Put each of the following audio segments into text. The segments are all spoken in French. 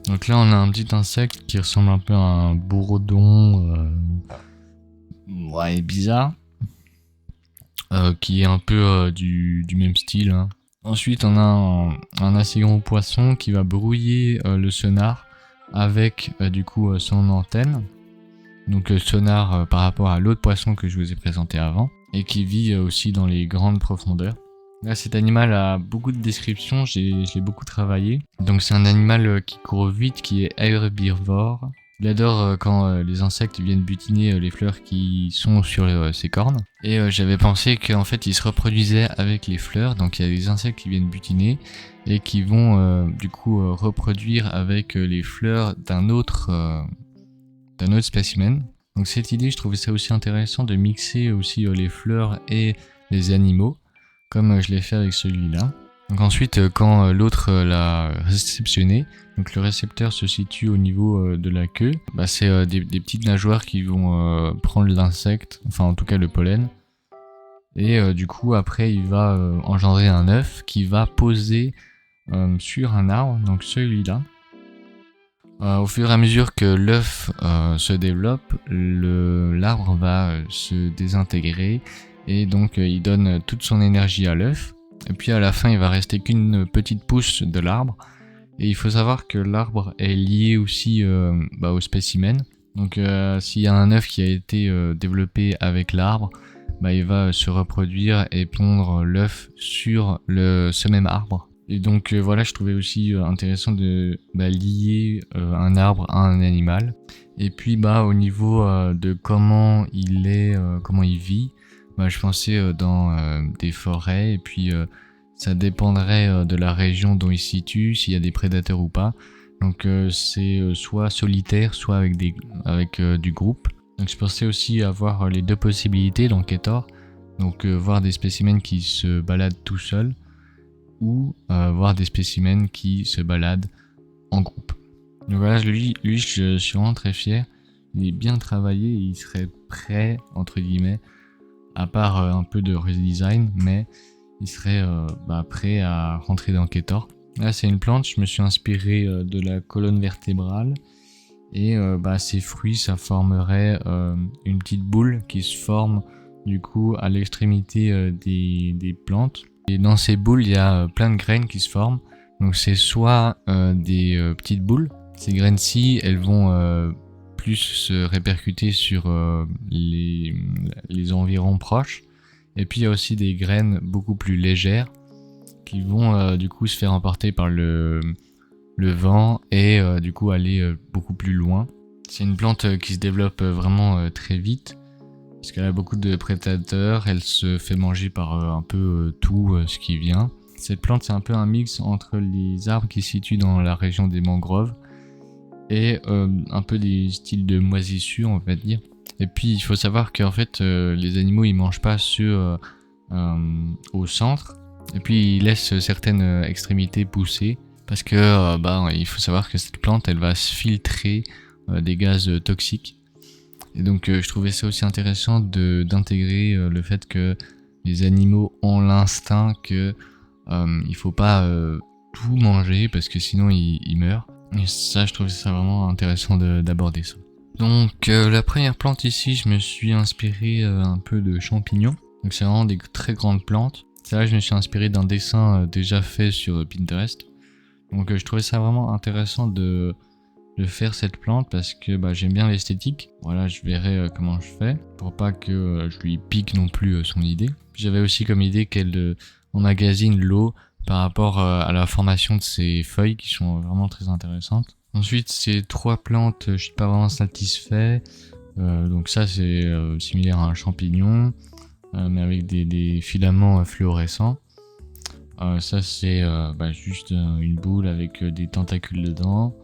Donc là on a un petit insecte qui ressemble un peu à un bourdon, ouais, bizarre, qui est un peu du même style, hein. Ensuite on a un assez gros poisson qui va brouiller le sonar avec du coup son antenne. Donc sonar par rapport à l'autre poisson que je vous ai présenté avant, et qui vit aussi dans les grandes profondeurs. Là, cet animal a beaucoup de descriptions, je l'ai beaucoup travaillé. Donc c'est un animal qui court vite, qui est herbivore. Il adore quand les insectes viennent butiner les fleurs qui sont sur ses cornes. Et j'avais pensé qu'en fait il se reproduisait avec les fleurs, donc il y a des insectes qui viennent butiner et qui vont du coup reproduire avec les fleurs d'un autre spécimen. Donc cette idée, je trouvais ça aussi intéressant de mixer aussi les fleurs et les animaux, comme je l'ai fait avec celui-là. Donc ensuite, quand l'autre l'a réceptionné, donc le récepteur se situe au niveau de la queue, bah c'est des petites nageoires qui vont prendre l'insecte, enfin en tout cas le pollen, et du coup après il va engendrer un œuf qui va poser sur un arbre, donc celui-là. Au fur et à mesure que l'œuf se développe, l'arbre va se désintégrer et donc il donne toute son énergie à l'œuf. Et puis à la fin, il va rester qu'une petite pousse de l'arbre. Et il faut savoir que l'arbre est lié aussi au spécimen. Donc s'il y a un œuf qui a été développé avec l'arbre, il va se reproduire et pondre l'œuf sur ce même arbre. Et donc voilà, je trouvais aussi intéressant de lier un arbre à un animal. Et puis au niveau de comment il est, comment il vit, je pensais dans des forêts, et puis ça dépendrait de la région dont il se situe, s'il y a des prédateurs ou pas. Donc c'est soit solitaire, soit avec du groupe. Donc je pensais aussi avoir les deux possibilités dans Ketor. Donc voir des spécimens qui se baladent tout seuls, ou voir des spécimens qui se baladent en groupe. Donc voilà, lui je suis vraiment très fier. Il est bien travaillé, il serait prêt, entre guillemets, à part un peu de redesign, mais il serait prêt à rentrer dans Ketor. Là c'est une plante, je me suis inspiré de la colonne vertébrale, et ces fruits ça formerait une petite boule qui se forme du coup à l'extrémité des plantes. Et dans ces boules, il y a plein de graines qui se forment. Donc c'est soit des petites boules. Ces graines-ci, elles vont plus se répercuter sur les environs proches. Et puis il y a aussi des graines beaucoup plus légères qui vont du coup se faire emporter par le vent et du coup aller beaucoup plus loin. C'est une plante qui se développe vraiment très vite, parce qu'elle a beaucoup de prédateurs, elle se fait manger par un peu tout ce qui vient. Cette plante, c'est un peu un mix entre les arbres qui se situent dans la région des mangroves et un peu des styles de moisissure, on va dire. Et puis il faut savoir qu'en fait les animaux ils mangent pas ceux au centre, et puis ils laissent certaines extrémités pousser, parce que il faut savoir que cette plante elle va se filtrer des gaz toxiques. Et donc je trouvais ça aussi intéressant d'intégrer le fait que les animaux ont l'instinct que il faut pas tout manger, parce que sinon ils meurent. Et ça, je trouvais ça vraiment intéressant d'aborder ça. Donc la première plante ici, je me suis inspiré un peu de champignons. Donc c'est vraiment des très grandes plantes. C'est là que je me suis inspiré d'un dessin déjà fait sur Pinterest. Donc je trouvais ça vraiment intéressant de faire cette plante, parce que j'aime bien l'esthétique. Voilà, je verrai comment je fais pour pas que je lui pique non plus son idée. Puis j'avais aussi comme idée qu'elle emmagasine l'eau par rapport à la formation de ses feuilles, qui sont vraiment très intéressantes. Ensuite, ces trois plantes, je suis pas vraiment satisfait. Donc ça c'est similaire à un champignon, mais avec des filaments fluorescents. Ça c'est juste une boule avec des tentacules dedans.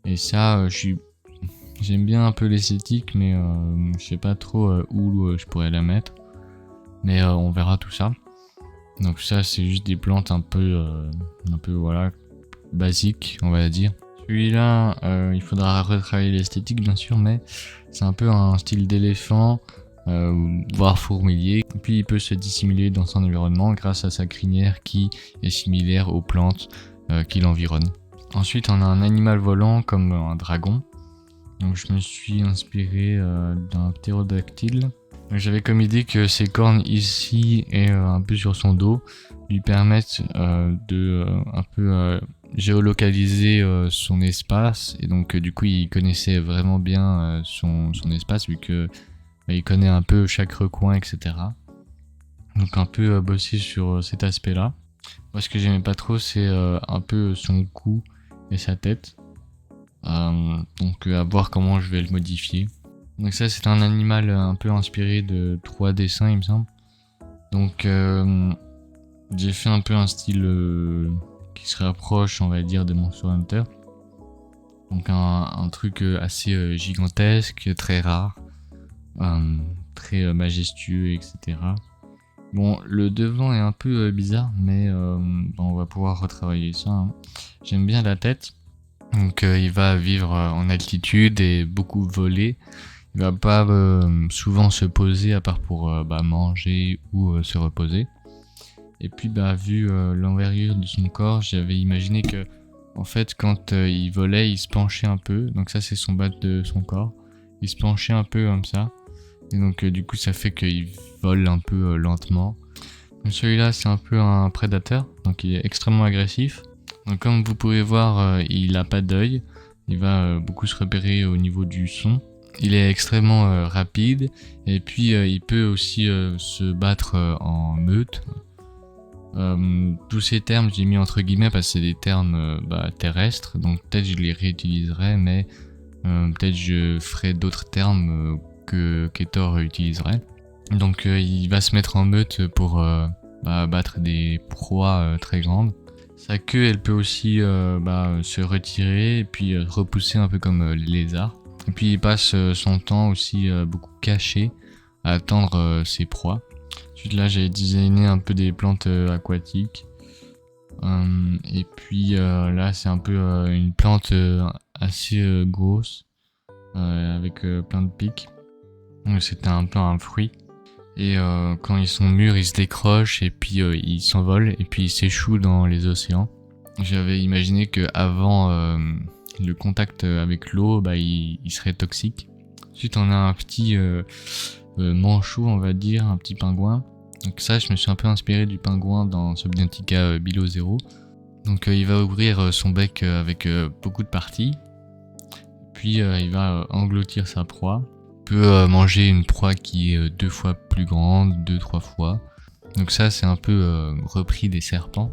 Et ça, j'aime bien un peu l'esthétique, mais je sais pas trop où je pourrais la mettre. Mais on verra tout ça. Donc ça, c'est juste des plantes un peu voilà, basiques, on va dire. Celui-là, il faudra retravailler l'esthétique bien sûr, mais c'est un peu un style d'éléphant, voire fourmilier. Et puis il peut se dissimuler dans son environnement grâce à sa crinière qui est similaire aux plantes qui l'environnent. Ensuite, on a un animal volant comme un dragon. Donc je me suis inspiré d'un ptérodactyle. Donc, j'avais comme idée que ses cornes ici et un peu sur son dos lui permettent de un peu géolocaliser son espace. Et donc du coup il connaissait vraiment bien son espace vu que il connaît un peu chaque recoin, etc. Donc un peu bosser sur cet aspect-là. Moi ce que j'aimais pas trop c'est un peu son cou et sa tête. Donc à voir comment je vais le modifier. Donc ça c'est un animal un peu inspiré de 3 dessins il me semble. Donc j'ai fait un peu un style qui se rapproche on va dire de Monster Hunter. Donc un truc assez gigantesque, très rare, très majestueux, etc. Bon, le devant est un peu bizarre, mais bon, on va pouvoir retravailler ça. Hein. J'aime bien la tête. Donc il va vivre en altitude et beaucoup voler. Il va pas souvent se poser à part pour manger ou se reposer. Et puis vu l'envergure de son corps, j'avais imaginé que en fait quand il volait, il se penchait un peu. Donc ça c'est son bas de son corps. Il se penchait un peu comme ça. Et donc du coup ça fait qu'il vole un peu lentement. Donc, celui-là c'est un peu un prédateur, donc il est extrêmement agressif. Donc comme vous pouvez voir, il a pas d'œil. Il va beaucoup se repérer au niveau du son. Il est extrêmement rapide et puis il peut aussi se battre en meute. Tous ces termes j'ai mis entre guillemets parce que c'est des termes terrestres, donc peut-être je les réutiliserai, mais peut-être je ferai d'autres termes que Ketor utiliserait. Donc il va se mettre en meute pour battre des proies très grandes. Sa queue elle peut aussi se retirer et puis repousser un peu comme les lézards. Et puis il passe son temps aussi beaucoup caché à attendre ses proies. Ensuite là j'ai designé un peu des plantes aquatiques. Et puis là c'est un peu une plante assez grosse avec plein de pics. Donc c'était un peu un fruit. Et quand ils sont mûrs ils se décrochent et puis ils s'envolent et puis ils s'échouent dans les océans. J'avais imaginé que avant le contact avec l'eau il serait toxique. Ensuite on a un petit manchot on va dire, un petit pingouin. Donc ça je me suis un peu inspiré du pingouin dans Subnautica Below Zero. Donc il va ouvrir son bec avec beaucoup de parties. Puis il va engloutir sa proie. Il peut manger une proie qui est 2 fois plus grande, 2-3 fois. Donc ça c'est un peu repris des serpents.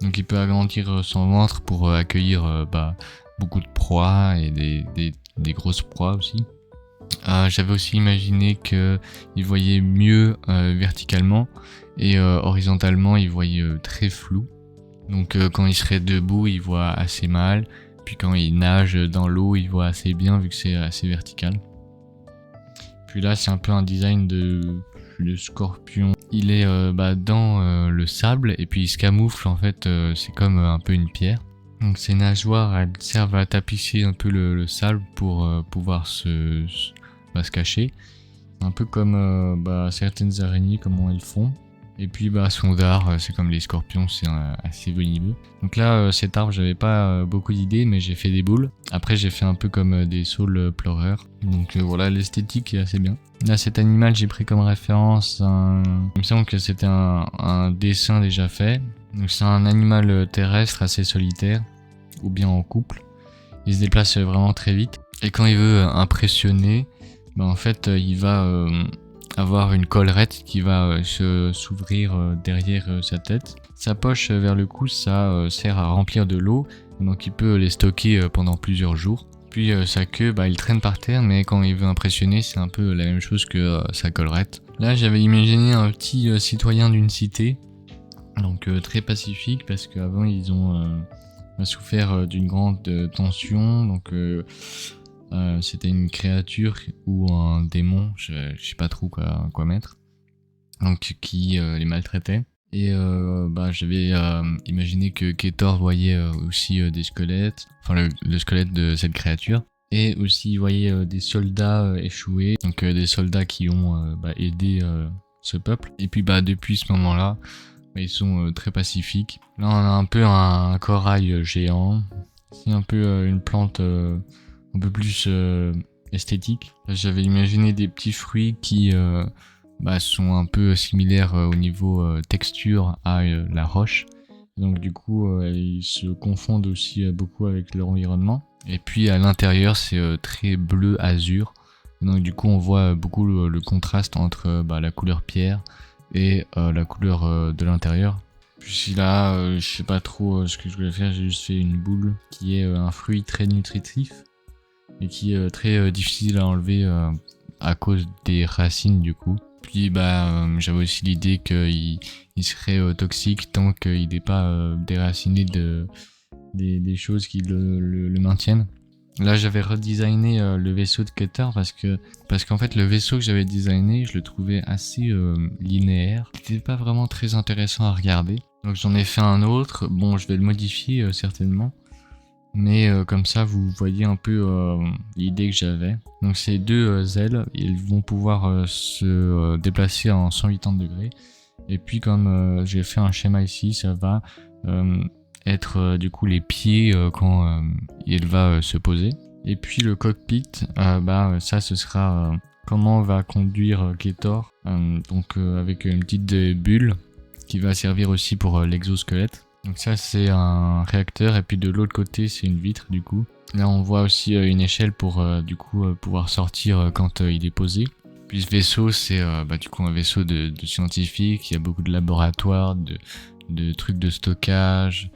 Donc il peut agrandir son ventre pour accueillir beaucoup de proies et des grosses proies aussi. J'avais aussi imaginé qu'il voyait mieux verticalement et horizontalement il voyait très flou. Donc quand il serait debout il voit assez mal, puis quand il nage dans l'eau il voit assez bien vu que c'est assez vertical. Puis là c'est un peu un design de scorpion. Il est dans le sable et puis il se camoufle en fait, c'est comme un peu une pierre. Donc ces nageoires elles servent à tapisser un peu le sable pour pouvoir se cacher. Un peu comme certaines araignées comment elles font. Et puis son dard, c'est comme les scorpions, c'est assez venimeux. Donc là cet arbre j'avais pas beaucoup d'idées mais j'ai fait des boules. Après j'ai fait un peu comme des saules pleureurs. Donc voilà, l'esthétique est assez bien. Là cet animal j'ai pris comme référence il me semble que c'était un dessin déjà fait. Donc c'est un animal terrestre assez solitaire ou bien en couple. Il se déplace vraiment très vite. Et quand il veut impressionner, en fait il va avoir une collerette qui va s'ouvrir derrière sa tête. Sa poche vers le cou, ça sert à remplir de l'eau, donc il peut les stocker pendant plusieurs jours. Puis sa queue, il traîne par terre, mais quand il veut impressionner, c'est un peu la même chose que sa collerette. Là, j'avais imaginé un petit citoyen d'une cité, donc très pacifique, parce qu'avant ils ont souffert d'une grande tension, donc c'était une créature ou un démon, je sais pas trop quoi mettre, donc qui les maltraitait. Et j'avais imaginé que Ketor voyait aussi des squelettes, enfin le squelette de cette créature, et aussi il voyait des soldats échoués, donc des soldats qui ont aidé ce peuple. Et puis depuis ce moment-là, ils sont très pacifiques. Là on a un peu un corail géant. C'est un peu une plante un peu plus esthétique. J'avais imaginé des petits fruits qui sont un peu similaires au niveau texture à la roche. Donc du coup, ils se confondent aussi beaucoup avec leur environnement. Et puis à l'intérieur, c'est très bleu azur. Et donc du coup, on voit beaucoup le contraste entre la couleur pierre et la couleur de l'intérieur. Puis là, je sais pas trop ce que je voulais faire. J'ai juste fait une boule qui est un fruit très nutritif et qui est très difficile à enlever à cause des racines du coup. Puis j'avais aussi l'idée qu'il serait toxique tant qu'il n'est pas déraciné des choses qui le maintiennent. Là j'avais redesigné le vaisseau de Cutter parce qu'en fait le vaisseau que j'avais designé je le trouvais assez linéaire. C'était pas vraiment très intéressant à regarder. Donc j'en ai fait un autre. Bon, je vais le modifier certainement. Mais comme ça vous voyez un peu l'idée que j'avais. Donc ces deux ailes, ils vont pouvoir se déplacer en 180 degrés. Et puis comme j'ai fait un schéma ici, ça va être du coup les pieds quand il va se poser. Et puis le cockpit, ça ce sera comment va conduire Ketor. Donc avec une petite bulle qui va servir aussi pour l'exosquelette. Donc ça c'est un réacteur et puis de l'autre côté c'est une vitre du coup. Là on voit aussi une échelle pour du coup pouvoir sortir quand il est posé. Puis ce vaisseau c'est du coup un vaisseau de scientifiques, il y a beaucoup de laboratoires, de trucs de stockage,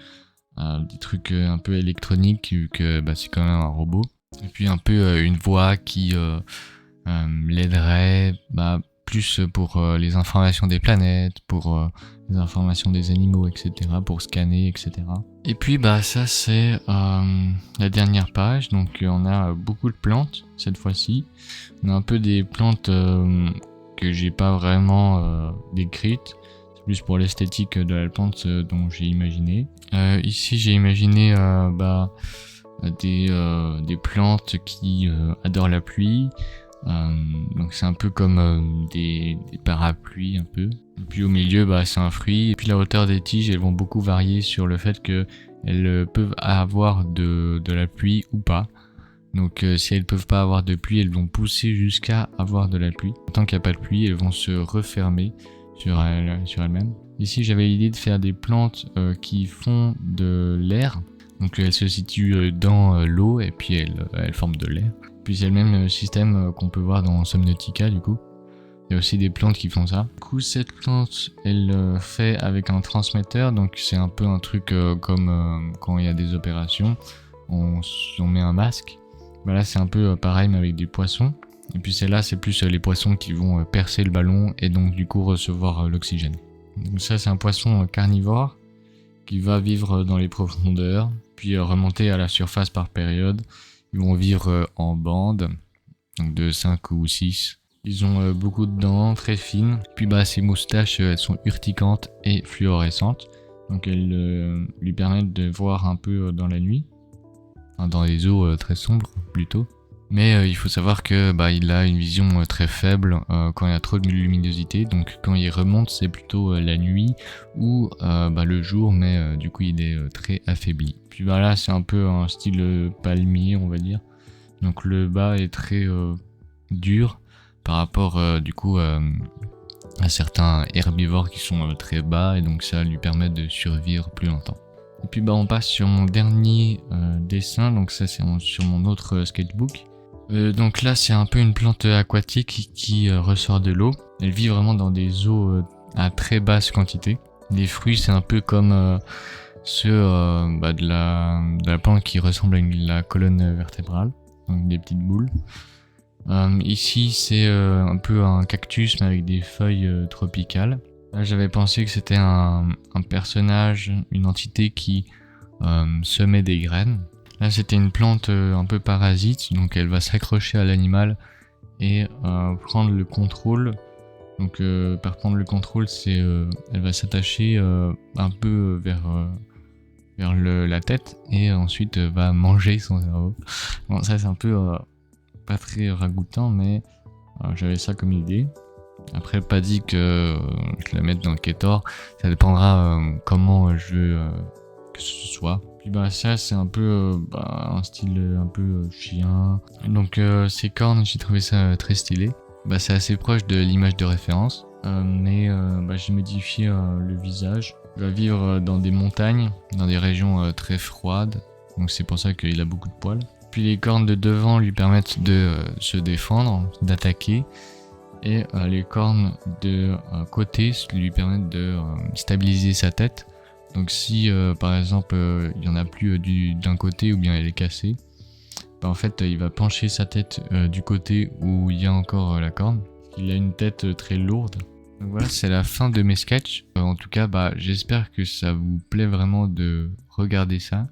des trucs un peu électroniques vu que c'est quand même un robot. Et puis un peu une voix qui l'aiderait plus pour les informations des planètes, pour les informations des animaux, etc., pour scanner, etc. Et puis ça c'est la dernière page, donc on a beaucoup de plantes cette fois-ci. On a un peu des plantes que j'ai pas vraiment décrites, c'est plus pour l'esthétique de la plante dont j'ai imaginé. Ici j'ai imaginé des plantes qui adorent la pluie. Donc c'est un peu comme des parapluies un peu. Et puis au milieu c'est un fruit. Et puis la hauteur des tiges elles vont beaucoup varier sur le fait que elles peuvent avoir de la pluie ou pas. Donc si elles peuvent pas avoir de pluie, elles vont pousser jusqu'à avoir de la pluie. Tant qu'il n'y a pas de pluie, elles vont se refermer sur elles-mêmes. Ici j'avais l'idée de faire des plantes qui font de l'air. Donc elles se situent dans l'eau et puis elles forment de l'air. Puis c'est le même système qu'on peut voir dans Subnautica du coup. Il y a aussi des plantes qui font ça. Du coup cette plante elle fait avec un transmetteur, donc c'est un peu un truc comme quand il y a des opérations, on met un masque. Là c'est un peu pareil mais avec des poissons. Et puis celle-là c'est plus les poissons qui vont percer le ballon et donc du coup recevoir l'oxygène. Donc ça c'est un poisson carnivore qui va vivre dans les profondeurs, puis remonter à la surface par période. Ils vont vivre en bande, donc de 5 ou 6. Ils ont beaucoup de dents très fines. Puis ces moustaches, elles sont urticantes et fluorescentes. Donc elles lui permettent de voir un peu dans la nuit. Enfin, dans les eaux très sombres plutôt. Mais il faut savoir que il a une vision très faible quand il y a trop de luminosité. Donc quand il remonte c'est plutôt la nuit ou le jour, mais du coup il est très affaibli. Puis là c'est un peu un style palmier on va dire. Donc le bas est très dur par rapport du coup à certains herbivores qui sont très bas et donc ça lui permet de survivre plus longtemps. Et puis on passe sur mon dernier dessin, donc ça c'est sur mon autre sketchbook. Donc là c'est un peu une plante aquatique qui ressort de l'eau. Elle vit vraiment dans des eaux à très basse quantité. Les fruits c'est un peu comme ceux de la plante qui ressemble à la colonne vertébrale, donc des petites boules. Ici c'est un peu un cactus mais avec des feuilles tropicales. Là j'avais pensé que c'était un personnage, une entité qui semait des graines. Là c'était une plante un peu parasite, donc elle va s'accrocher à l'animal et prendre le contrôle. Donc par prendre le contrôle c'est elle va s'attacher un peu vers la tête et ensuite va manger son cerveau. Bon ça c'est un peu pas très ragoûtant mais j'avais ça comme idée. Après pas dit que je la mette dans le Ketor, ça dépendra comment je veux que ce soit. Puis bah ça c'est un peu un style un peu chien. Donc ces cornes, j'ai trouvé ça très stylé. Bah c'est assez proche de l'image de référence. Mais j'ai modifié le visage. Il va vivre dans des montagnes, dans des régions très froides. Donc c'est pour ça qu'il a beaucoup de poils. Puis les cornes de devant lui permettent de se défendre, d'attaquer. Et les cornes de côté lui permettent de stabiliser sa tête. Donc si par exemple il y en a plus d'un côté ou bien elle est cassée, bah, en fait il va pencher sa tête du côté où il y a encore la corne. Il a une tête très lourde. Donc voilà, c'est la fin de mes sketchs. En tout cas, bah, j'espère que ça vous plaît vraiment de regarder ça.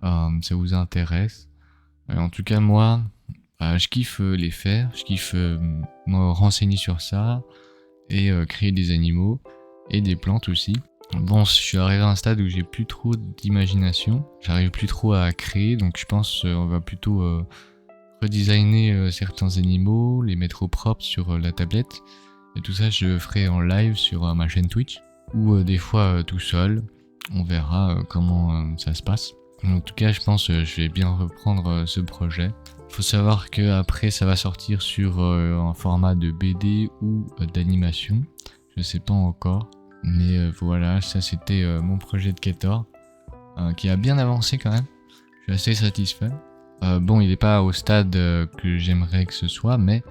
Ça vous intéresse. En tout cas, moi, je kiffe les faire. Je kiffe me renseigner sur ça et créer des animaux et des plantes aussi. Bon, je suis arrivé à un stade où j'ai plus trop d'imagination. J'arrive plus trop à créer, donc je pense on va plutôt redesigner certains animaux, les mettre au propre sur la tablette. Et tout ça, je ferai en live sur ma chaîne Twitch ou des fois tout seul. On verra comment ça se passe. En tout cas, je pense que je vais bien reprendre ce projet. Faut savoir que après, ça va sortir sur un format de BD ou d'animation. Je sais pas encore. Mais voilà, ça c'était mon projet de Ketor, qui a bien avancé quand même. Je suis assez satisfait. Bon, il n'est pas au stade que j'aimerais que ce soit, mais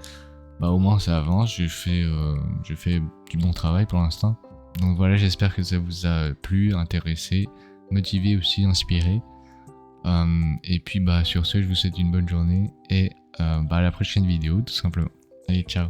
au moins ça avance. J'ai fait du bon travail pour l'instant. Donc voilà, j'espère que ça vous a plu, intéressé, motivé aussi, inspiré. Et puis sur ce, je vous souhaite une bonne journée et à la prochaine vidéo tout simplement. Allez, ciao.